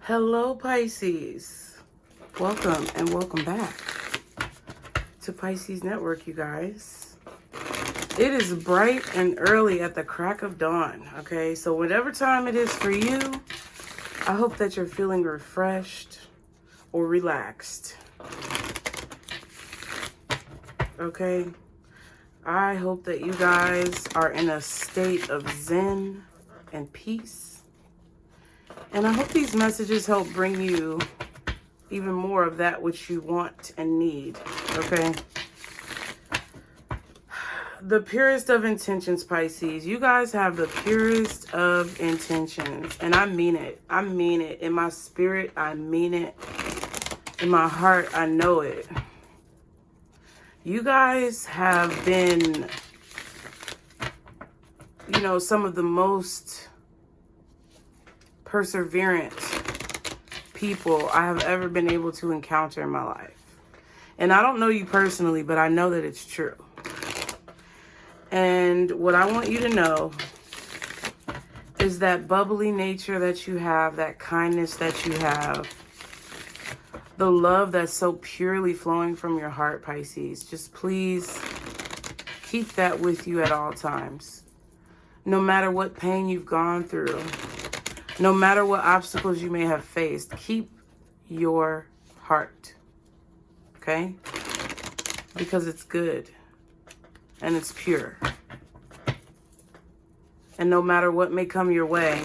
Hello, Pisces. Welcome and welcome back to Pisces Network, you guys. It is bright and early at the crack of dawn, okay? So whatever time it is for you, I hope that you're feeling refreshed or relaxed, okay? I hope that you guys are in a state of zen and peace. And I hope these messages help bring you even more of that which you want and need, okay? The purest of intentions, Pisces. You guys have the purest of intentions. And I mean it. I mean it. In my spirit, I mean it. In my heart, I know it. You guys have been, some of the most perseverant people I have ever been able to encounter in my life. And I don't know you personally, but I know that it's true. And what I want you to know is that bubbly nature that you have, that kindness that you have, the love that's so purely flowing from your heart, Pisces. Just please keep that with you at all times. No matter what pain you've gone through, no matter what obstacles you may have faced, keep your heart, okay? Because it's good and it's pure. And no matter what may come your way,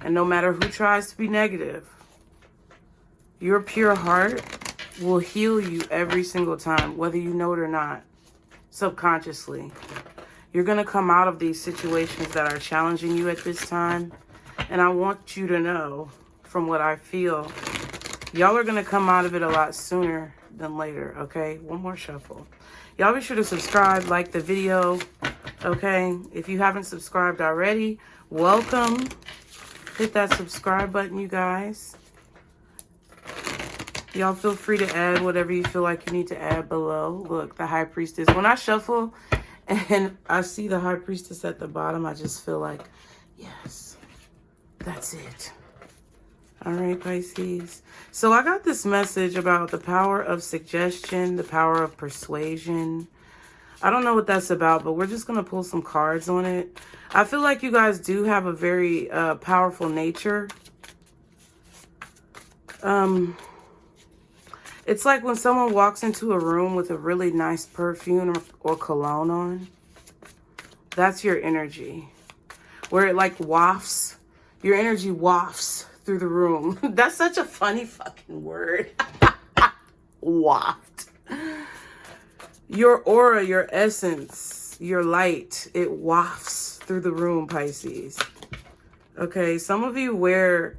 and no matter who tries to be negative, your pure heart will heal you every single time, whether you know it or not, subconsciously. You're going to come out of these situations that are challenging you at this time. And I want you to know, from what I feel, y'all are going to come out of it a lot sooner than later, okay? One more shuffle. Y'all be sure to subscribe, like the video, okay? If you haven't subscribed already, welcome. Hit that subscribe button, you guys. Y'all feel free to add whatever you feel like you need to add below. Look, the High Priestess. When I shuffle and I see the High Priestess at the bottom, I just feel like, yes, that's it. All right, Pisces. So I got this message about the power of suggestion, the power of persuasion. I don't know what that's about, but we're just going to pull some cards on it. I feel like you guys do have a very powerful nature. It's like when someone walks into a room with a really nice perfume or cologne on. That's your energy. Where it like wafts. Your energy wafts through the room. That's such a funny fucking word. Waft. Your aura, your essence, your light, it wafts through the room, Pisces. Okay, some of you wear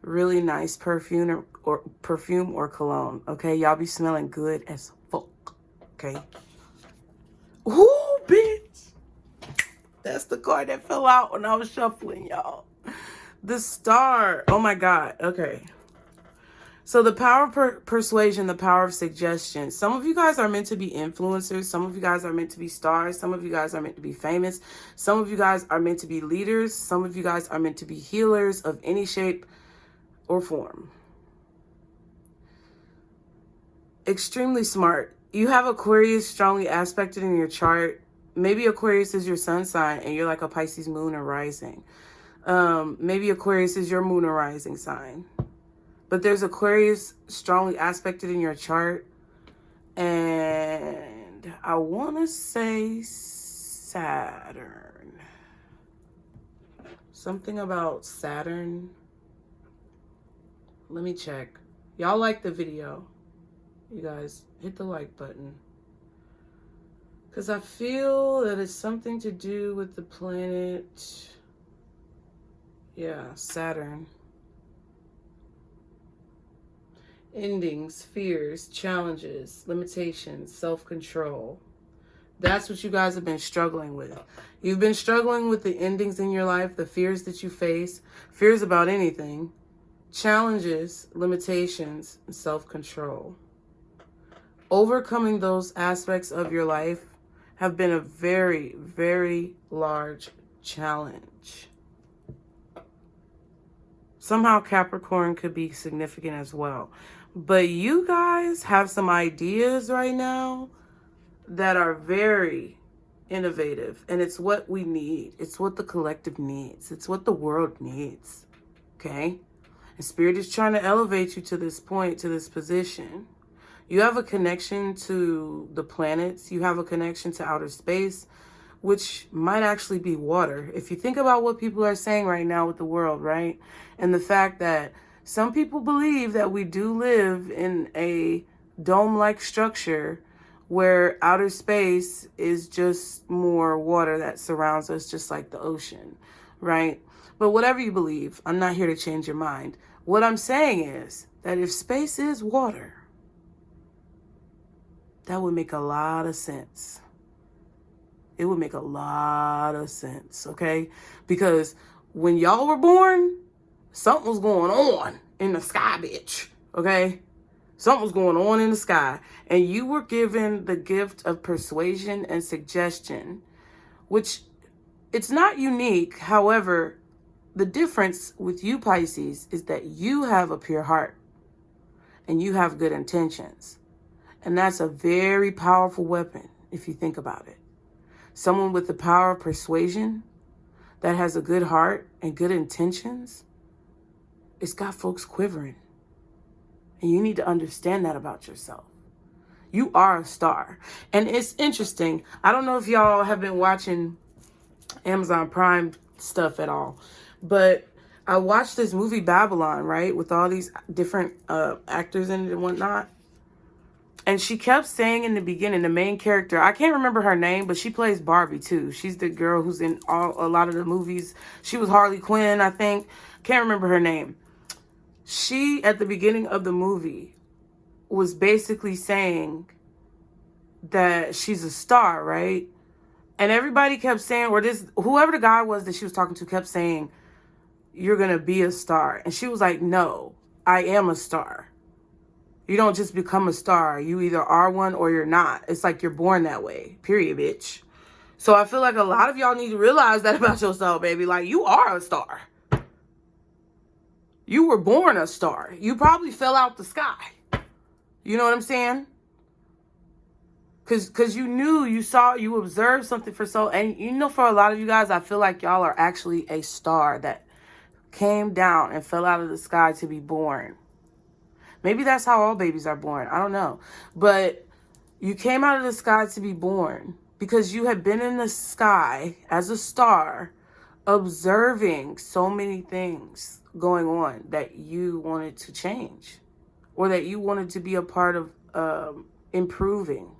really nice perfume or cologne, okay? Y'all be smelling good as fuck, okay? Ooh, bitch. That's the card that fell out when I was shuffling, y'all. The Star. Oh, my God. Okay. So the power of persuasion, the power of suggestion. Some of you guys are meant to be influencers. Some of you guys are meant to be stars. Some of you guys are meant to be famous. Some of you guys are meant to be leaders. Some of you guys are meant to be healers of any shape or form. Extremely smart. You have Aquarius strongly aspected in your chart. Maybe Aquarius is your sun sign and you're like a Pisces moon or rising. Maybe Aquarius is your moon or rising sign. But there's Aquarius strongly aspected in your chart. And I want to say Saturn. Something about Saturn. Let me check. Y'all like the video. You guys, hit the like button. Because I feel that it's something to do with the planet. Yeah, Saturn. Endings, fears, challenges, limitations, self-control. That's what you guys have been struggling with. You've been struggling with the endings in your life, the fears that you face, fears about anything, challenges, limitations, and self-control. Overcoming those aspects of your life have been a very, very large challenge. Somehow Capricorn could be significant as well. But you guys have some ideas right now that are very innovative. And it's what we need. It's what the collective needs. It's what the world needs. Okay? And Spirit is trying to elevate you to this point, to this position. You have a connection to the planets. You have a connection to outer space, which might actually be water. If you think about what people are saying right now with the world, right? And the fact that some people believe that we do live in a dome-like structure where outer space is just more water that surrounds us, just like the ocean, right? But whatever you believe, I'm not here to change your mind. What I'm saying is that if space is water, that would make a lot of sense. It would make a lot of sense, okay? Because when y'all were born, something was going on in the sky, bitch, okay? Something was going on in the sky. And you were given the gift of persuasion and suggestion, which it's not unique. However, the difference with you, Pisces, is that you have a pure heart and you have good intentions. And that's a very powerful weapon if you think about it. Someone with the power of persuasion that has a good heart and good intentions, it's got folks quivering. And you need to understand that about yourself. You are a star. And it's interesting. I don't know if y'all have been watching Amazon Prime stuff at all, but I watched this movie Babylon, right? With all these different actors in it and whatnot. And she kept saying in the beginning, the main character, I can't remember her name, but she plays Barbie too. She's the girl who's in a lot of the movies. She was Harley Quinn, I think. Can't remember her name. She, at the beginning of the movie, was basically saying that she's a star, right? And everybody kept saying, or whoever the guy was that she was talking to kept saying, you're going to be a star. And she was like, no, I am a star. You don't just become a star. You either are one or you're not. It's like you're born that way. Period, bitch. So I feel like a lot of y'all need to realize that about yourself, baby. Like, you are a star. You were born a star. You probably fell out the sky. You know what I'm saying? Because you knew, you saw, you observed something for so... And you know, for a lot of you guys, I feel like y'all are actually a star that came down and fell out of the sky to be born. Maybe that's how all babies are born. I don't know. But you came out of the sky to be born because you had been in the sky as a star observing so many things going on that you wanted to change or that you wanted to be a part of improving.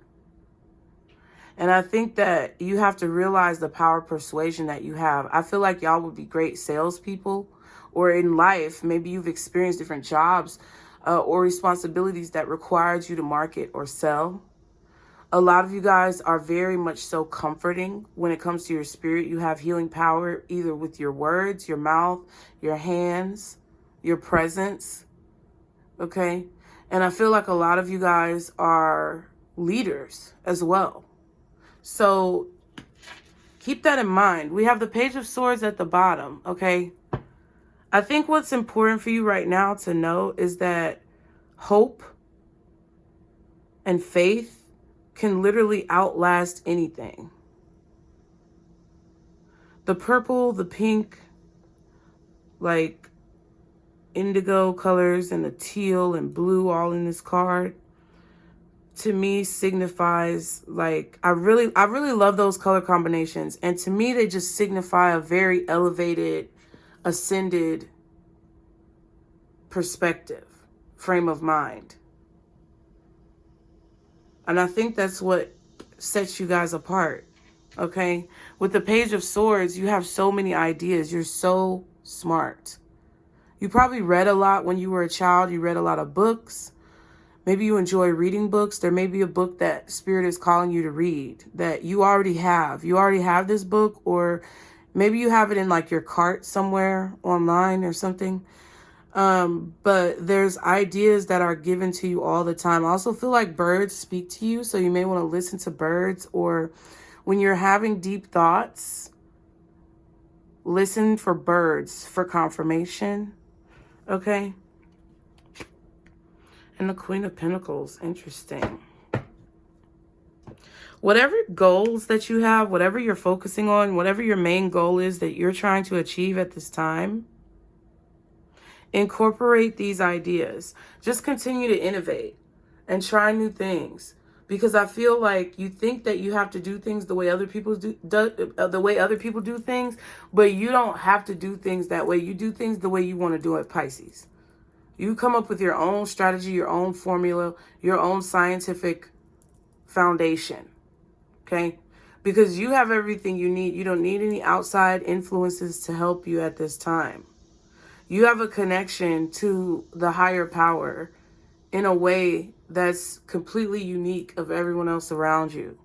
And I think that you have to realize the power of persuasion that you have. I feel like y'all would be great salespeople, or in life, maybe you've experienced different jobs or responsibilities that required you to market or sell. A lot of you guys are very much so comforting when it comes to your spirit. You have healing power either with your words, your mouth, your hands, your presence. Okay? And I feel like a lot of you guys are leaders as well. So keep that in mind. We have the Page of Swords at the bottom. Okay? I think what's important for you right now to know is that hope and faith can literally outlast anything. The purple, the pink, like indigo colors, and the teal and blue all in this card, to me signifies, like, I really love those color combinations. And to me, they just signify a very elevated, ascended perspective, frame of mind. And I think that's what sets you guys apart, okay? With the Page of Swords, you have so many ideas. You're so smart. You probably read a lot when you were a child. You read a lot of books. Maybe you enjoy reading books. There may be a book that Spirit is calling you to read that you already have. You already have this book, or maybe you have it in like your cart somewhere online or something. But there's ideas that are given to you all the time. I also feel like birds speak to you, so you may want to listen to birds, or when you're having deep thoughts, listen for birds for confirmation. Okay? And the Queen of Pentacles, interesting. Whatever goals that you have, whatever you're focusing on, whatever your main goal is that you're trying to achieve at this time, incorporate these ideas. Just continue to innovate and try new things. Because I feel like you think that you have to do things the way other people do things, but you don't have to do things that way. You do things the way you want to do it, Pisces. You come up with your own strategy, your own formula, your own scientific foundation. Okay? Because you have everything you need. You don't need any outside influences to help you at this time. You have a connection to the higher power in a way that's completely unique of everyone else around you.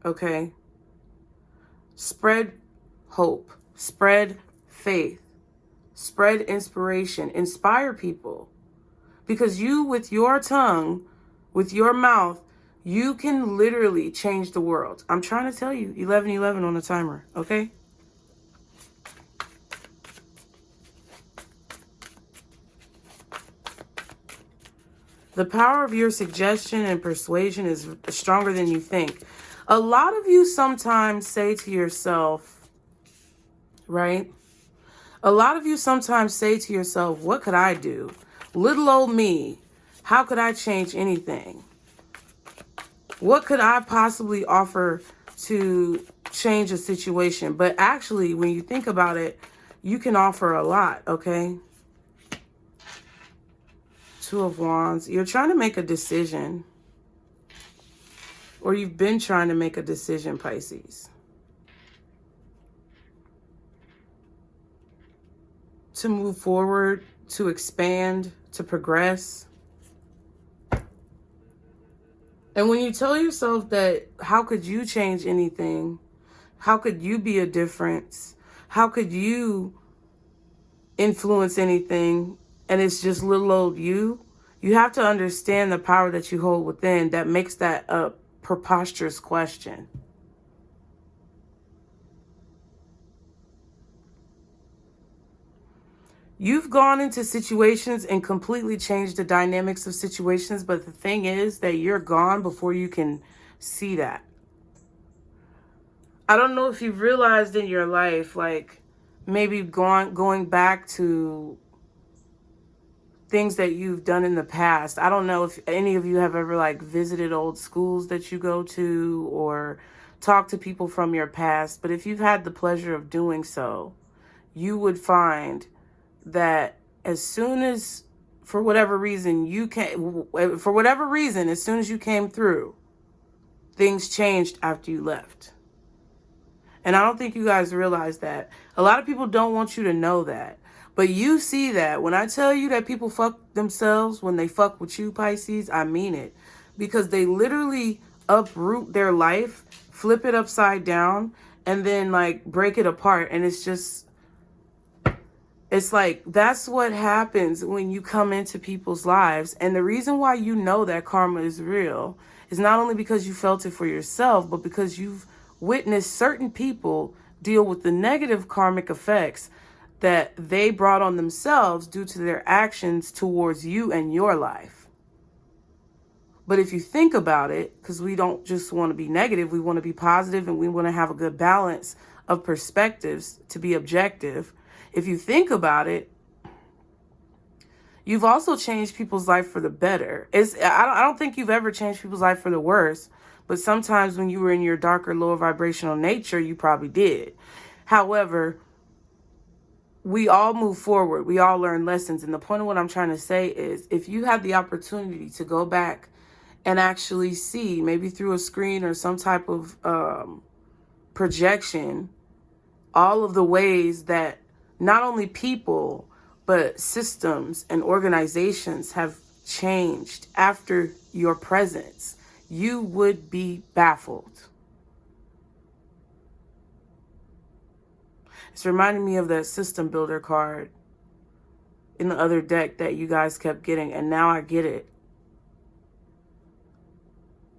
Okay? Spread hope. Spread faith. Spread inspiration. Inspire people. Because you, with your tongue, with your mouth, you can literally change the world. I'm trying to tell you, 1111 on the timer, okay? The power of your suggestion and persuasion is stronger than you think. A lot of you sometimes say to yourself, right? A lot of you sometimes say to yourself, what could I do? Little old me, how could I change anything? What could I possibly offer to change a situation? But actually, when you think about it, you can offer a lot, okay? Two of Wands. You're trying to make a decision. Or you've been trying to make a decision, Pisces. To move forward, to expand, to progress. And when you tell yourself that, how could you change anything? How could you be a difference? How could you influence anything? And it's just little old you. You have to understand the power that you hold within that makes that a preposterous question. You've gone into situations and completely changed the dynamics of situations, but the thing is that you're gone before you can see that. I don't know if you've realized in your life, like maybe going back to things that you've done in the past. I don't know if any of you have ever like visited old schools that you go to or talked to people from your past, but if you've had the pleasure of doing so, you would find that as soon as, for whatever reason, as soon as you came through, things changed after you left. And I don't think you guys realize that. A lot of people don't want you to know that. But you see that. When I tell you that people fuck themselves when they fuck with you, Pisces, I mean it. Because they literally uproot their life, flip it upside down, and then like break it apart. And it's like, that's what happens when you come into people's lives. And the reason why you know that karma is real is not only because you felt it for yourself, but because you've witnessed certain people deal with the negative karmic effects that they brought on themselves due to their actions towards you and your life. But if you think about it, because we don't just want to be negative, we want to be positive and we want to have a good balance of perspectives to be objective. If you think about it, you've also changed people's life for the better. I don't think you've ever changed people's life for the worse, but sometimes when you were in your darker, lower vibrational nature, you probably did. However, we all move forward. We all learn lessons. And the point of what I'm trying to say is, if you had the opportunity to go back and actually see, maybe through a screen or some type of projection, all of the ways that not only people, but systems and organizations have changed after your presence, you would be baffled. It's reminding me of that system builder card in the other deck that you guys kept getting, and now I get it.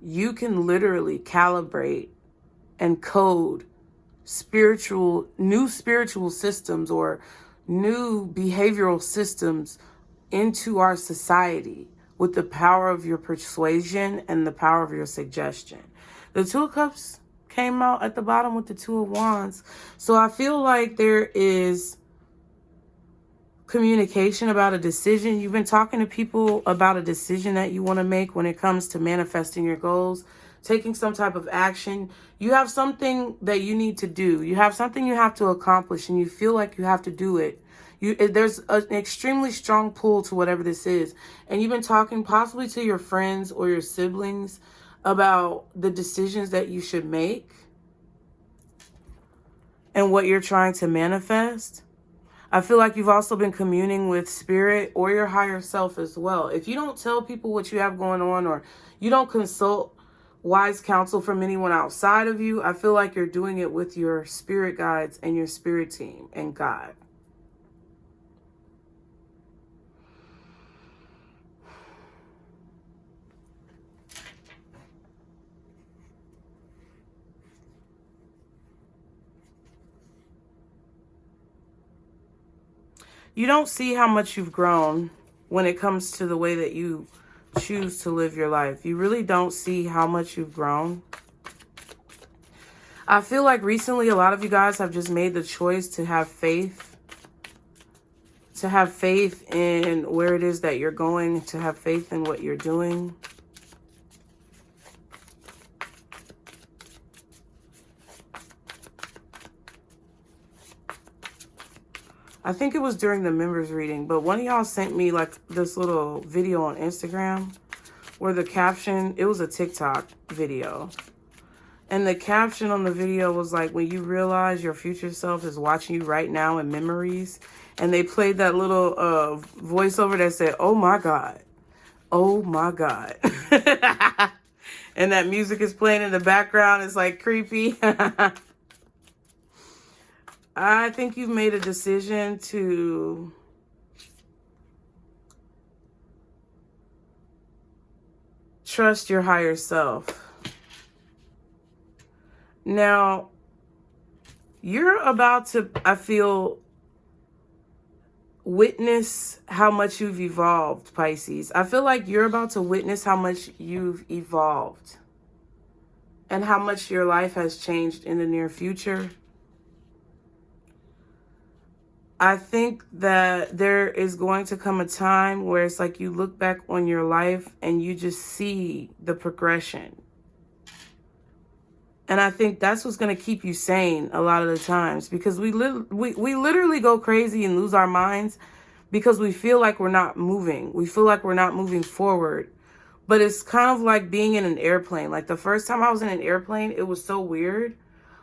You can literally calibrate and code new spiritual systems or new behavioral systems into our society with the power of your persuasion and the power of your suggestion. The Two of Cups came out at the bottom with the Two of Wands. So I feel like there is communication about a decision. You've been talking to people about a decision that you want to make when it comes to manifesting your goals, taking some type of action. You have something that you need to do. You have something you have to accomplish, and you feel like you have to do it. There's an extremely strong pull to whatever this is. And you've been talking possibly to your friends or your siblings about the decisions that you should make and what you're trying to manifest. I feel like you've also been communing with spirit or your higher self as well. If you don't tell people what you have going on, or you don't consult wise counsel from anyone outside of you, I feel like you're doing it with your spirit guides and your spirit team and God. You don't see how much you've grown when it comes to the way that you choose to live your life. You really don't see how much you've grown. I feel like recently a lot of you guys have just made the choice to have faith. To have faith in where it is that you're going. To have faith in what you're doing. I think it was during the members reading, but one of y'all sent me like this little video on Instagram where the caption, it was a TikTok video. And the caption on the video was like, when you realize your future self is watching you right now in memories. And they played that little voiceover that said, oh my God, oh my God. And that music is playing in the background. It's like creepy. I think you've made a decision to trust your higher self. Now, you're about to, I feel, witness how much you've evolved, Pisces. I feel like you're about to witness how much you've evolved and how much your life has changed in the near future. I think that there is going to come a time where it's like you look back on your life and you just see the progression. And I think that's what's going to keep you sane a lot of the times, because we literally go crazy and lose our minds because we feel like we're not moving. We feel like we're not moving forward. But it's kind of like being in an airplane. Like the first time I was in an airplane, it was so weird.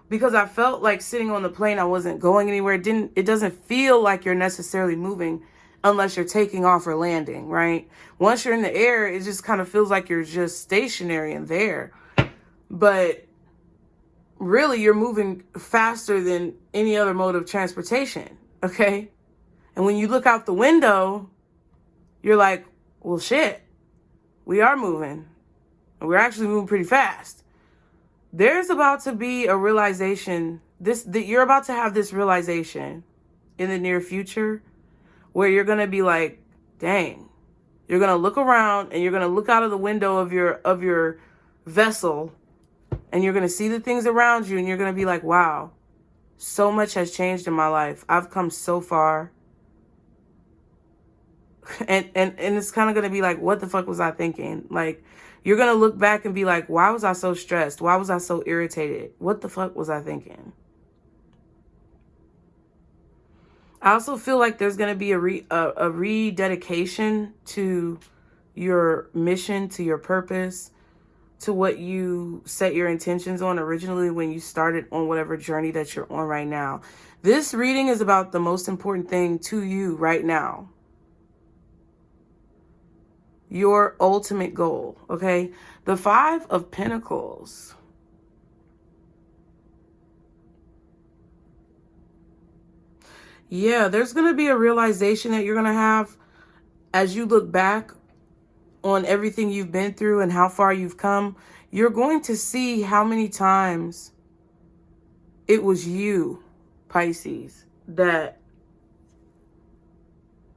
Because I felt like sitting on the plane, I wasn't going anywhere. It doesn't feel like you're necessarily moving unless you're taking off or landing, right? Once you're in the air, it just kind of feels like you're just stationary and there. But really, you're moving faster than any other mode of transportation, okay? And when you look out the window, you're like, well, shit, we are moving. And we're actually moving pretty fast. There's about to be a realization, that you're about to have this realization in the near future where you're going to be like, dang, you're going to look around and you're going to look out of the window of your vessel and you're going to see the things around you and you're going to be like, wow, so much has changed in my life. I've come so far. And it's kind of going to be like, what the fuck was I thinking? Like, you're going to look back and be like, why was I so stressed? Why was I so irritated? What the fuck was I thinking? I also feel like there's going to be a rededication to your mission, to your purpose, to what you set your intentions on originally when you started on whatever journey that you're on right now. This reading is about the most important thing to you right now. Your ultimate goal, okay? The Five of Pentacles. Yeah, there's going to be a realization that you're going to have as you look back on everything you've been through and how far you've come. You're going to see how many times it was you, Pisces, that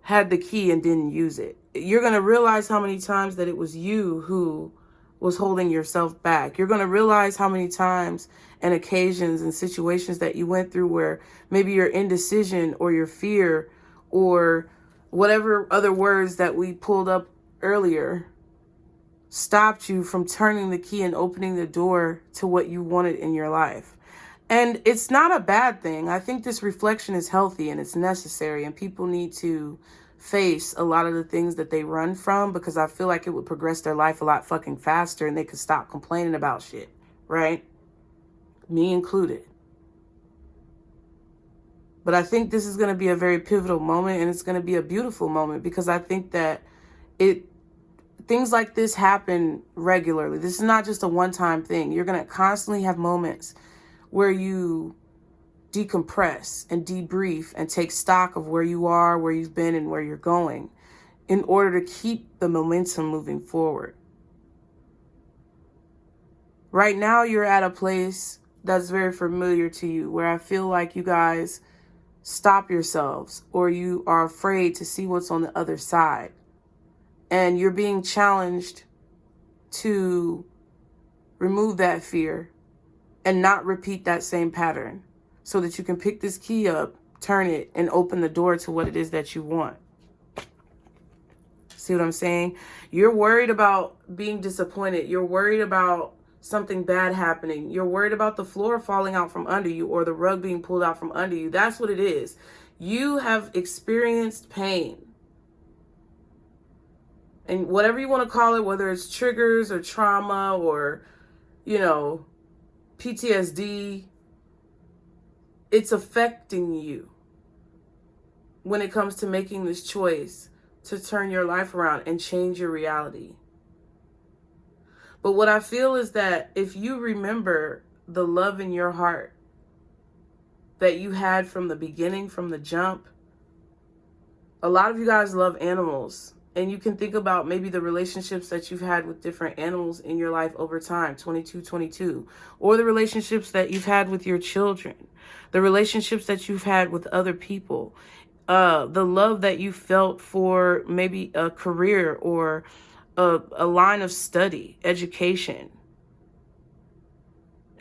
had the key and didn't use it. You're going to realize how many times that it was you who was holding yourself back. You're going to realize how many times and occasions and situations that you went through where maybe your indecision or your fear or whatever other words that we pulled up earlier stopped you from turning the key and opening the door to what you wanted in your life. And it's not a bad thing. I think this reflection is healthy and it's necessary, and people need to face a lot of the things that they run from, because I feel like it would progress their life a lot fucking faster and they could stop complaining about shit, right? Me included. But I think this is going to be a very pivotal moment, and it's going to be a beautiful moment, because I think that things like this happen regularly. This is not just a one-time thing. You're going to constantly have moments where you decompress and debrief and take stock of where you are, where you've been, and where you're going in order to keep the momentum moving forward. Right now, you're at a place that's very familiar to you, where I feel like you guys stop yourselves, or you are afraid to see what's on the other side. And you're being challenged to remove that fear and not repeat that same pattern, so that you can pick this key up, turn it, and open the door to what it is that you want. See what I'm saying? You're worried about being disappointed. You're worried about something bad happening. You're worried about the floor falling out from under you, or the rug being pulled out from under you. That's what it is. You have experienced pain. And whatever you want to call it, whether it's triggers or trauma or, PTSD, it's affecting you when it comes to making this choice to turn your life around and change your reality. But what I feel is that if you remember the love in your heart that you had from the beginning, from the jump, a lot of you guys love animals. And you can think about maybe the relationships that you've had with different animals in your life over time, 22, or the relationships that you've had with your children, the relationships that you've had with other people, the love that you felt for maybe a career or a line of study, education,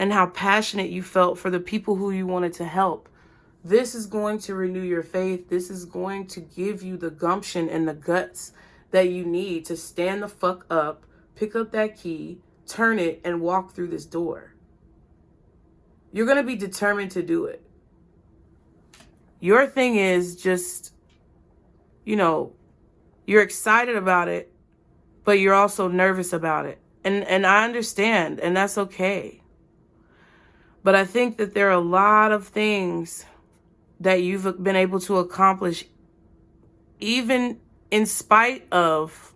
and how passionate you felt for the people who you wanted to help. This is going to renew your faith. This is going to give you the gumption and the guts that you need to stand the fuck up, pick up that key, turn it, and walk through this door. You're going to be determined to do it. Your thing is just, you're excited about it, but you're also nervous about it. And I understand, and that's okay. But I think that there are a lot of things that you've been able to accomplish, even in spite of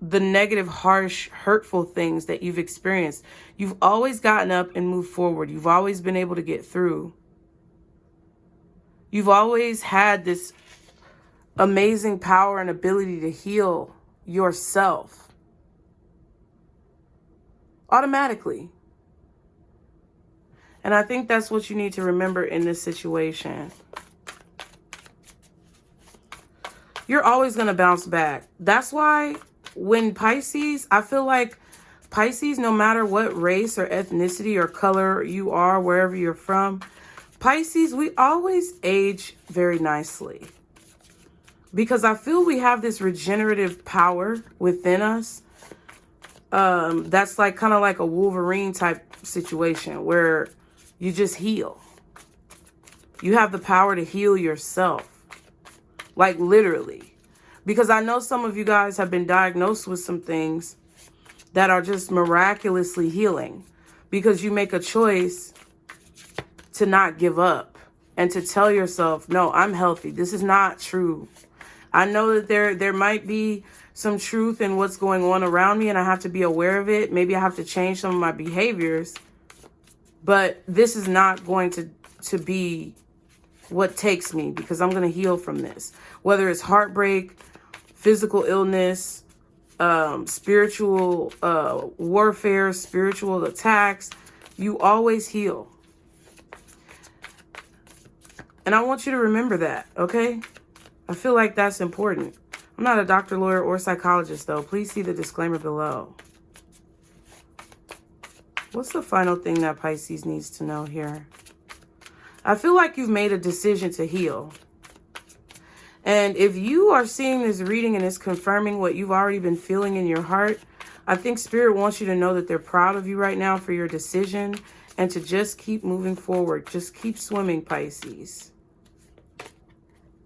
the negative, harsh, hurtful things that you've experienced. You've always gotten up and moved forward. You've always been able to get through. You've always had this amazing power and ability to heal yourself automatically. And I think that's what you need to remember in this situation. You're always going to bounce back. That's why when Pisces, I feel like Pisces, no matter what race or ethnicity or color you are, wherever you're from, Pisces, we always age very nicely. Because I feel we have this regenerative power within us. That's like kind of like a Wolverine type situation where you just heal. You have the power to heal yourself. Like literally. Because I know some of you guys have been diagnosed with some things that are just miraculously healing. Because you make a choice to not give up. And to tell yourself, no, I'm healthy. This is not true. I know that there might be some truth in what's going on around me, and I have to be aware of it. Maybe I have to change some of my behaviors. But this is not going to be what takes me, because I'm going to heal from this. Whether it's heartbreak, physical illness, spiritual warfare, spiritual attacks, you always heal. And I want you to remember that, okay? I feel like that's important. I'm not a doctor, lawyer, or psychologist, though. Please see the disclaimer below. What's the final thing that Pisces needs to know here? I feel like you've made a decision to heal. And if you are seeing this reading and it's confirming what you've already been feeling in your heart, I think Spirit wants you to know that they're proud of you right now for your decision and to just keep moving forward. Just keep swimming, Pisces.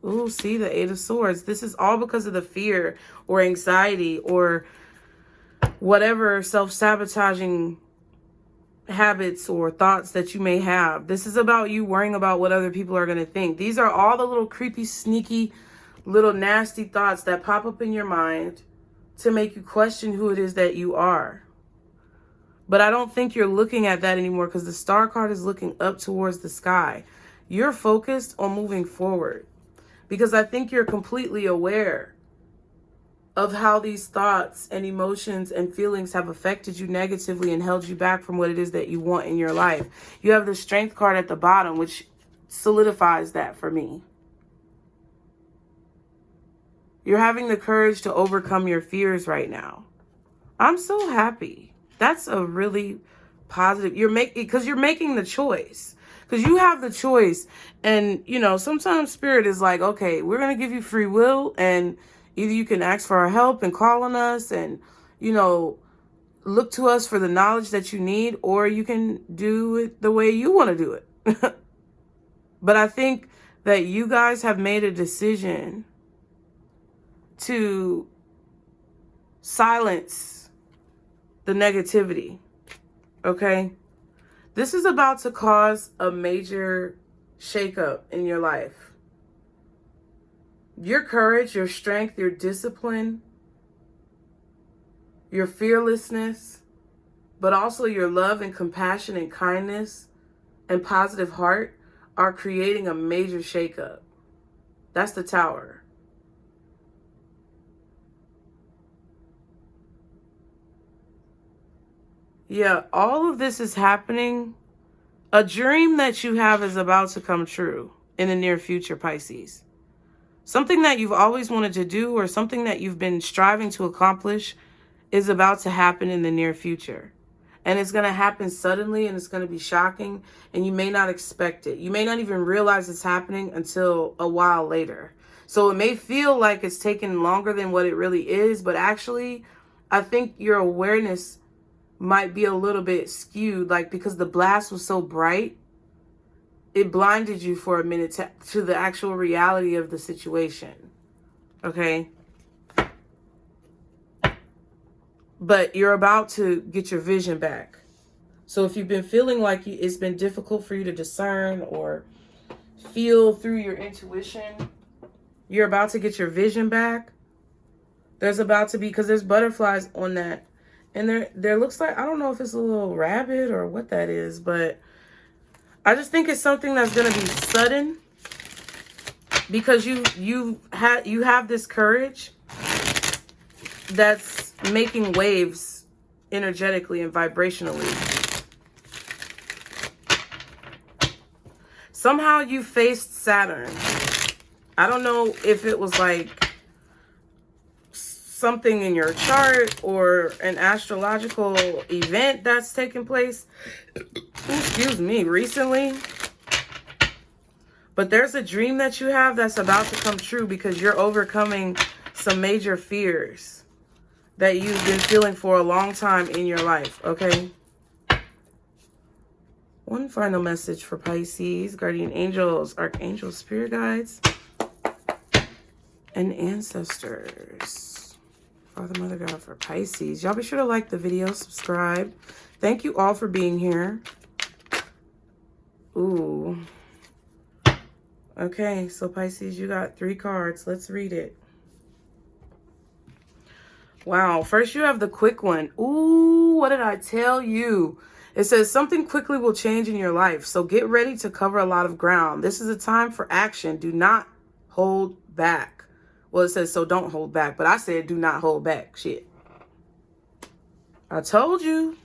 Ooh, see the Eight of Swords. This is all because of the fear or anxiety or whatever self-sabotaging habits or thoughts that you may have. This is about you worrying about what other people are going to think. These are all the little creepy, sneaky, little nasty thoughts that pop up in your mind to make you question who it is that you are. But I don't think you're looking at that anymore because the Star card is looking up towards the sky. You're focused on moving forward because I think you're completely aware of how these thoughts and emotions and feelings have affected you negatively and held you back from what it is that you want in your life. You have the Strength card at the bottom, which solidifies that for me. You're having the courage to overcome your fears right now. I'm so happy. That's a really positive. Because you're making the choice. Because you have the choice. And, you know, sometimes Spirit is like, okay, we're going to give you free will, and either you can ask for our help and call on us and, you know, look to us for the knowledge that you need, or you can do it the way you want to do it. But I think that you guys have made a decision to silence the negativity, okay? This is about to cause a major shakeup in your life. Your courage, your strength, your discipline, your fearlessness, but also your love and compassion and kindness and positive heart are creating a major shakeup. That's the Tower. Yeah, all of this is happening. A dream that you have is about to come true in the near future, Pisces. Something that you've always wanted to do or something that you've been striving to accomplish is about to happen in the near future. And it's going to happen suddenly, and it's going to be shocking, and you may not expect it. You may not even realize it's happening until a while later. So it may feel like it's taken longer than what it really is, but actually, I think your awareness might be a little bit skewed, like because the blast was so bright, it blinded you for a minute to the actual reality of the situation. Okay? But you're about to get your vision back. So if you've been feeling like it's been difficult for you to discern or feel through your intuition, you're about to get your vision back. There's about to be, because there's butterflies on that. And there looks like, I don't know if it's a little rabbit or what that is, but I just think it's something that's going to be sudden because you have this courage that's making waves energetically and vibrationally. Somehow you faced Saturn. I don't know if it was like something in your chart or an astrological event that's taken place, excuse me, recently. But there's a dream that you have that's about to come true because you're overcoming some major fears that you've been feeling for a long time in your life, okay? One final message for Pisces, guardian angels, archangels, spirit guides, and ancestors. Father, Mother, God, for Pisces. Y'all be sure to like the video, subscribe. Thank you all for being here. Ooh. Okay, so Pisces, you got 3 cards. Let's read it. Wow, first you have the quick one. Ooh, what did I tell you? It says something quickly will change in your life, so get ready to cover a lot of ground. This is a time for action. Do not hold back. Well, it says, so don't hold back, but I said do not hold back. Shit. I told you.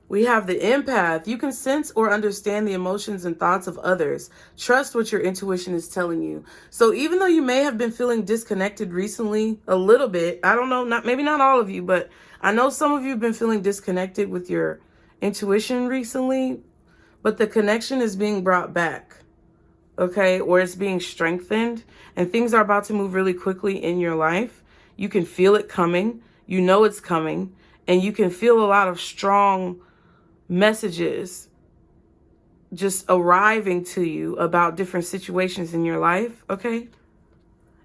We have the empath. You can sense or understand the emotions and thoughts of others. Trust what your intuition is telling you. So even though you may have been feeling disconnected recently, a little bit, I don't know, maybe not all of you, but I know some of you have been feeling disconnected with your intuition recently, but the connection is being brought back, okay? Or it's being strengthened, and things are about to move really quickly in your life. You can feel it coming. You know it's coming, and you can feel a lot of strong messages just arriving to you about different situations in your life, okay?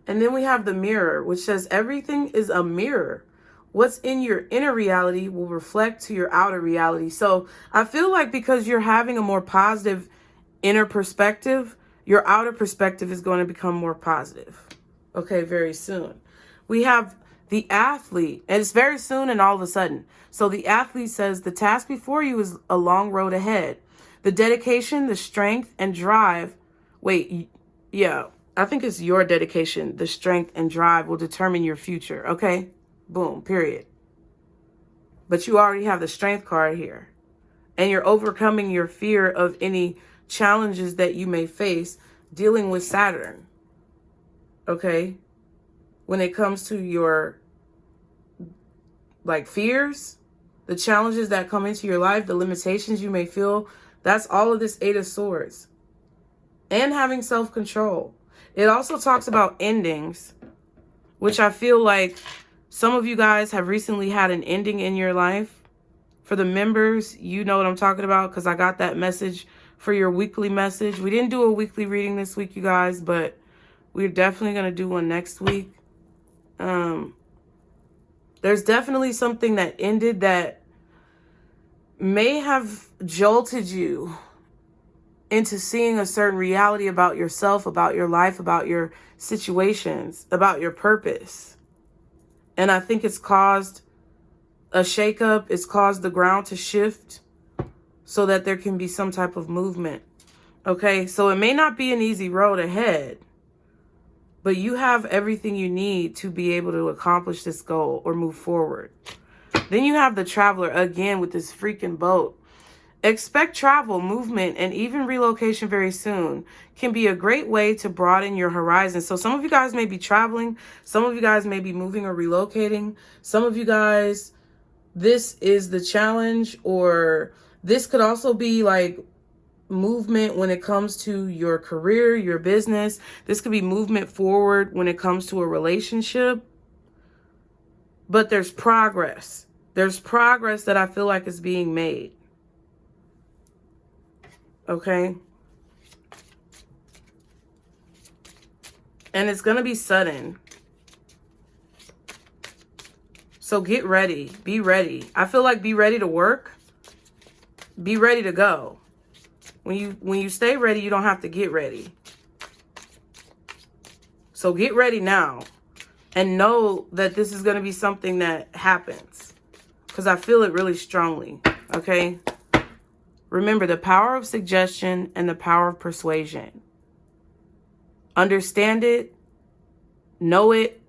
And then we have the mirror, which says everything is a mirror. What's in your inner reality will reflect to your outer reality. So I feel like because you're having a more positive inner perspective, your outer perspective is going to become more positive, okay, very soon. We have the athlete, and it's very soon and all of a sudden. So the athlete says the task before you is a long road ahead. The dedication, the strength, and drive. Wait, yeah, I think it's your dedication, the strength, and drive will determine your future, okay? Boom, period. But you already have the strength card here. And you're overcoming your fear of any challenges that you may face dealing with Saturn, okay? When it comes to your fears, the challenges that come into your life, the limitations you may feel, that's all of this Eight of Swords. And having self-control. It also talks about endings, which I feel like some of you guys have recently had an ending in your life. For the members, you know what I'm talking about because I got that message for your weekly message. We didn't do a weekly reading this week, you guys, but we're definitely going to do one next week. There's definitely something that ended that may have jolted you into seeing a certain reality about yourself, about your life, about your situations, about your purpose. And I think it's caused a shakeup. It's caused the ground to shift so that there can be some type of movement. Okay, so it may not be an easy road ahead, but you have everything you need to be able to accomplish this goal or move forward. Then you have the traveler again with this freaking boat. Expect travel, movement, and even relocation very soon can be a great way to broaden your horizon. So some of you guys may be traveling. Some of you guys may be moving or relocating. Some of you guys, this is the challenge, or this could also be like movement when it comes to your career, your business. This could be movement forward when it comes to a relationship. But there's progress. There's progress that I feel like is being made. Okay? And it's going to be sudden. So get ready. Be ready. I feel like be ready to work. Be ready to go. When you stay ready, you don't have to get ready. So get ready now. And know that this is going to be something that happens. Because I feel it really strongly. Okay? Remember the power of suggestion and the power of persuasion. Understand it. Know it.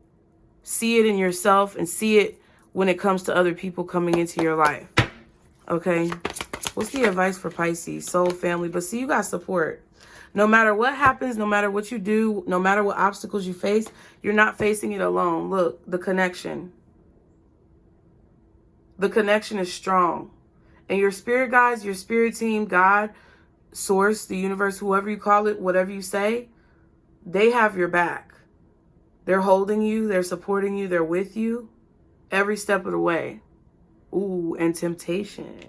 See it in yourself. And see it when it comes to other people coming into your life. Okay? What's the advice for Pisces? Soul, family. But see, you got support. No matter what happens, no matter what you do, no matter what obstacles you face, you're not facing it alone. Look, the connection. The connection is strong. And your spirit guides, your spirit team, God, source, the universe, whoever you call it, whatever you say, they have your back. They're holding you. They're supporting you. They're with you every step of the way. Ooh, and temptation.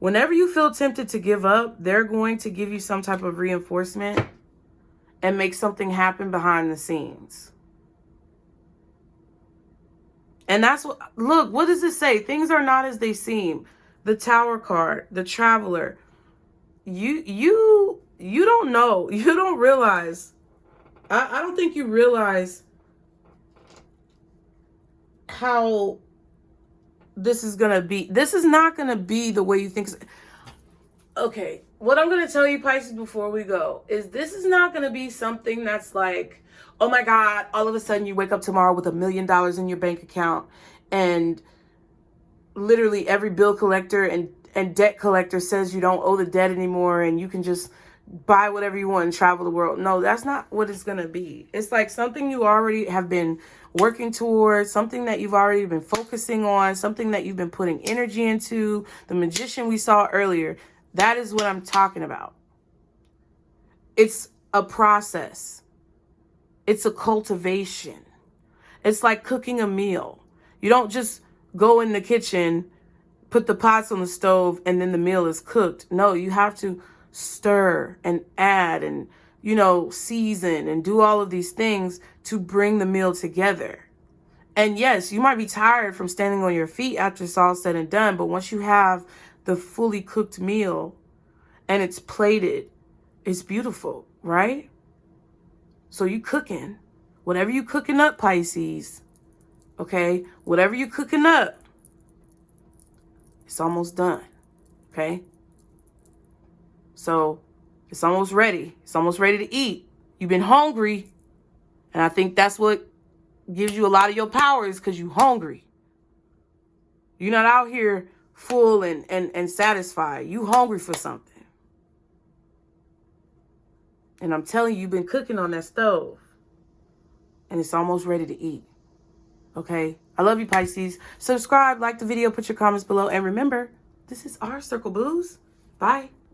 Whenever you feel tempted to give up, they're going to give you some type of reinforcement and make something happen behind the scenes. And that's what, look, what does it say? Things are not as they seem. The Tower card, the Traveler. You don't know. You don't realize. I don't think you realize how this is going to be. This is not going to be the way you think. Okay, what I'm going to tell you, Pisces, before we go, is this is not going to be something that's like, oh my God, all of a sudden you wake up tomorrow with $1 million in your bank account and literally every bill collector and debt collector says you don't owe the debt anymore and you can just buy whatever you want and travel the world. No, that's not what it's going to be. It's like something you already have been working towards, something that you've already been focusing on, something that you've been putting energy into. The magician we saw earlier, that is what I'm talking about. It's a process. It's a cultivation. It's like cooking a meal. You don't just go in the kitchen, put the pots on the stove, and then the meal is cooked. No, you have to stir and add and, you know, season and do all of these things to bring the meal together. And yes, you might be tired from standing on your feet after it's all said and done, but once you have the fully cooked meal and it's plated, it's beautiful, right? So you cooking. Whatever you cooking up, Pisces, okay? Whatever you cooking up, it's almost done, okay? So it's almost ready. It's almost ready to eat. You've been hungry, and I think that's what gives you a lot of your power is because you're hungry. You're not out here full and satisfied. You hungry for something. And I'm telling you, you've been cooking on that stove. And it's almost ready to eat. Okay? I love you, Pisces. Subscribe, like the video, put your comments below. And remember, this is our Circle Booze. Bye.